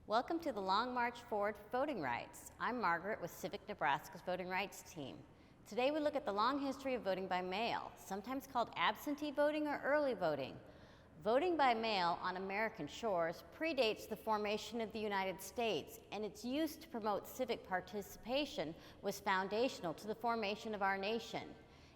Welcome to the Long March Forward for Voting Rights. I'm Margaret with Civic, Nebraska's voting rights team. Today we look at the long history of voting by mail, sometimes called absentee voting or early voting. Voting by mail on American shores predates the formation of the United States, and its use to promote civic participation was foundational to the formation of our nation.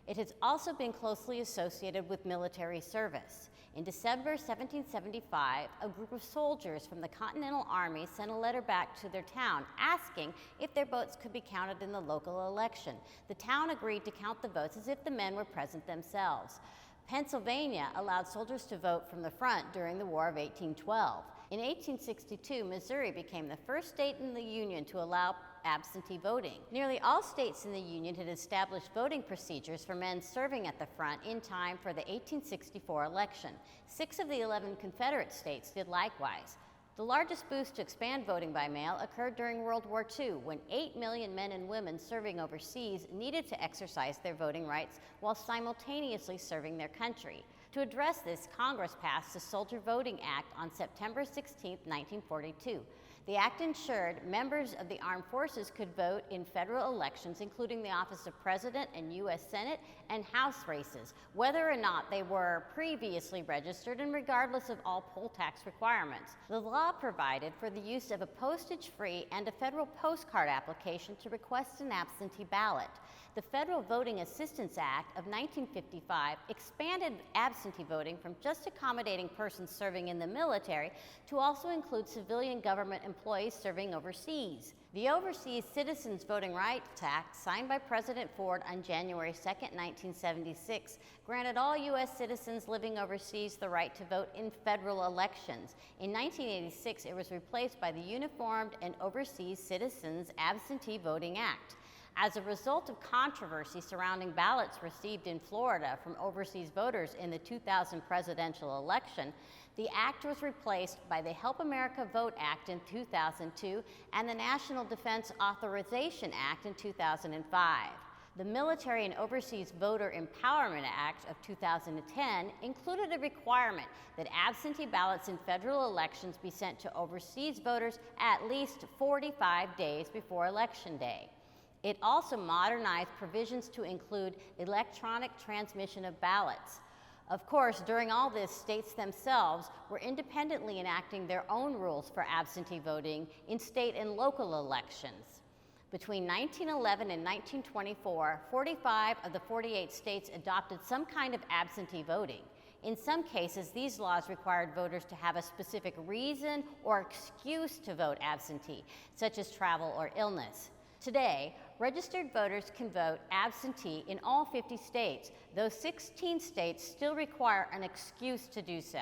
It has also been closely associated with military service. In December 1775, a group of soldiers from the Continental Army sent a letter back to their town asking if their votes could be counted in the local election. The town agreed to count the votes as if the men were present themselves. Pennsylvania allowed soldiers to vote from the front during the War of 1812. In 1862, Missouri became the first state in the Union to allow absentee voting. Nearly all states in the Union had established voting procedures for men serving at the front in time for the 1864 election. 6 of the 11 Confederate states did likewise. The largest boost to expand voting by mail occurred during World War II, when 8 million men and women serving overseas needed to exercise their voting rights while simultaneously serving their country. To address this, Congress passed the Soldier Voting Act on September 16, 1942. The act ensured members of the armed forces could vote in federal elections, including the office of President and U.S. Senate and House races, whether or not they were previously registered and regardless of all poll tax requirements. The law provided for the use of a postage-free and a federal postcard application to request an absentee ballot. The Federal Voting Assistance Act of 1955 expanded absentee voting from just accommodating persons serving in the military to also include civilian government employees serving overseas. The Overseas Citizens Voting Rights Act, signed by President Ford on January 2, 1976, granted all U.S. citizens living overseas the right to vote in federal elections. In 1986, it was replaced by the Uniformed and Overseas Citizens Absentee Voting Act. As a result of controversy surrounding ballots received in Florida from overseas voters in the 2000 presidential election, the act was replaced by the Help America Vote Act in 2002 and the National Defense Authorization Act in 2005. The Military and Overseas Voter Empowerment Act of 2010 included a requirement that absentee ballots in federal elections be sent to overseas voters at least 45 days before Election Day. It also modernized provisions to include electronic transmission of ballots. Of course, during all this, states themselves were independently enacting their own rules for absentee voting in state and local elections. Between 1911 and 1924, 45 of the 48 states adopted some kind of absentee voting. In some cases, these laws required voters to have a specific reason or excuse to vote absentee, such as travel or illness. Today, registered voters can vote absentee in all 50 states, though 16 states still require an excuse to do so.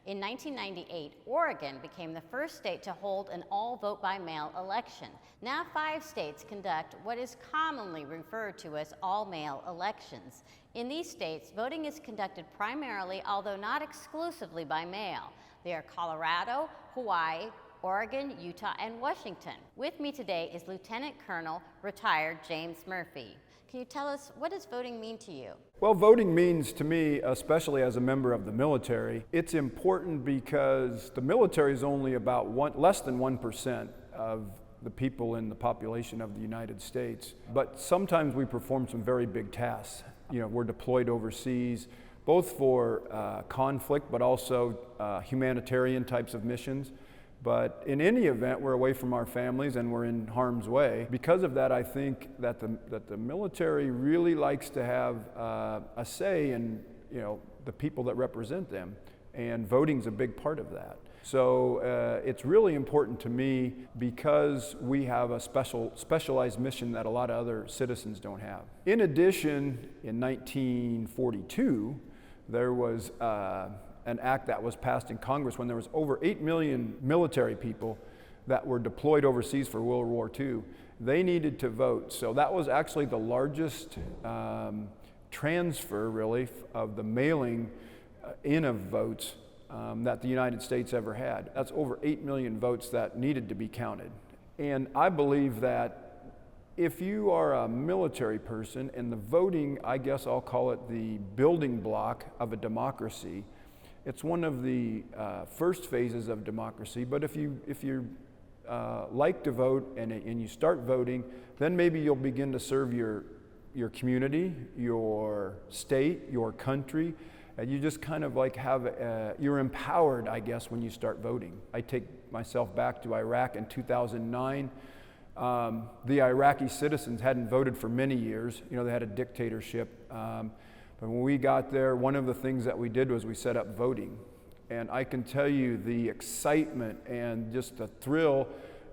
In 1998, Oregon became the first state to hold an all vote-by-mail election. Now 5 states conduct what is commonly referred to as all-mail elections. In these states, voting is conducted primarily, although not exclusively, by mail. They are Colorado, Hawaii, Oregon, Utah, and Washington. With me today is Lieutenant Colonel, retired James Murphy. Can you tell us, what does voting mean to you? Well, voting means to me, especially as a member of the military, it's important because the military is only about less than 1% of the people in the population of the United States. But sometimes we perform some very big tasks. We're deployed overseas, both for conflict, but also humanitarian types of missions. But in any event, we're away from our families and we're in harm's way. Because of that, I think that the military really likes to have a say in the people that represent them, and voting's a big part of that. So it's really important to me because we have a specialized mission that a lot of other citizens don't have. In addition, in 1942, there was an act that was passed in Congress when there was over 8 million military people that were deployed overseas for World War II. They needed to vote. So that was actually the largest transfer, really, of the mailing in of votes that the United States ever had. That's over 8 million votes that needed to be counted. And I believe that if you are a military person, and the voting, I guess I'll call it the building block of a democracy, it's one of the first phases of democracy, but if you're like to vote and you start voting, then maybe you'll begin to serve your community, your state, your country, and you just kind of like you're empowered, I guess, when you start voting. I take myself back to Iraq in 2009. The Iraqi citizens hadn't voted for many years. You know, they had a dictatorship. But when we got there, one of the things that we did was we set up voting. And I can tell you the excitement and just the thrill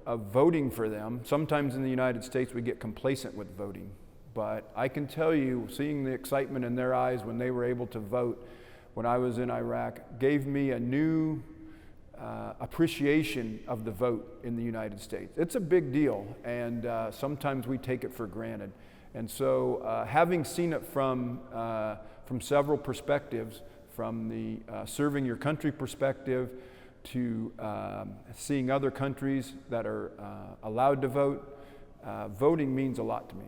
of voting for them. Sometimes in the United States we get complacent with voting. But I can tell you, seeing the excitement in their eyes when they were able to vote when I was in Iraq gave me a new appreciation of the vote in the United States. It's a big deal, and sometimes we take it for granted. And so having seen it from several perspectives, from the serving your country perspective to seeing other countries that are allowed to vote, voting means a lot to me.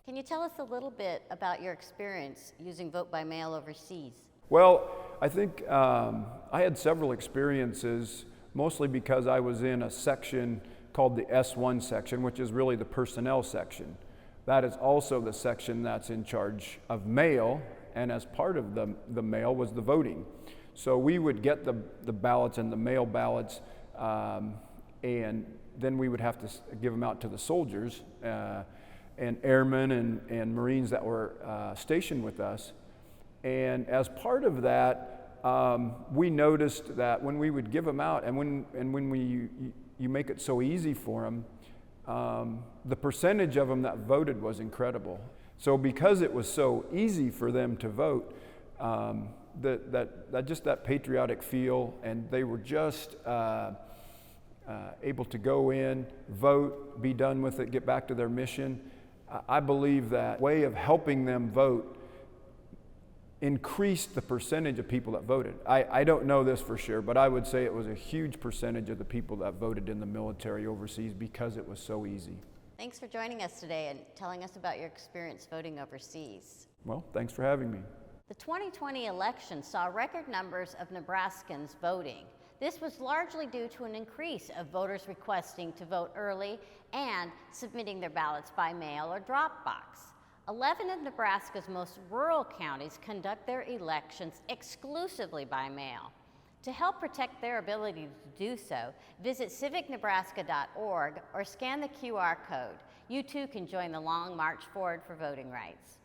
Can you tell us a little bit about your experience using vote by mail overseas? Well, I think I had several experiences, mostly because I was in a section called the S1 section, which is really the personnel section. That is also the section that's in charge of mail, and as part of the mail was the voting. So we would get the ballots and the mail ballots, and then we would have to give them out to the soldiers and airmen and Marines that were stationed with us. And as part of that, we noticed that when we would give them out, and when you make it so easy for them, the percentage of them that voted was incredible. So because it was so easy for them to vote, that patriotic feel, and they were just able to go in, vote, be done with it, get back to their mission. I believe that way of helping them vote increased the percentage of people that voted. I don't know this for sure, but I would say it was a huge percentage of the people that voted in the military overseas because it was so easy. Thanks for joining us today and telling us about your experience voting overseas. Well, thanks for having me. The 2020 election saw record numbers of Nebraskans voting. This was largely due to an increase of voters requesting to vote early and submitting their ballots by mail or drop box. 11 of Nebraska's most rural counties conduct their elections exclusively by mail. To help protect their ability to do so, visit civicnebraska.org or scan the QR code. You too can join the long march forward for voting rights.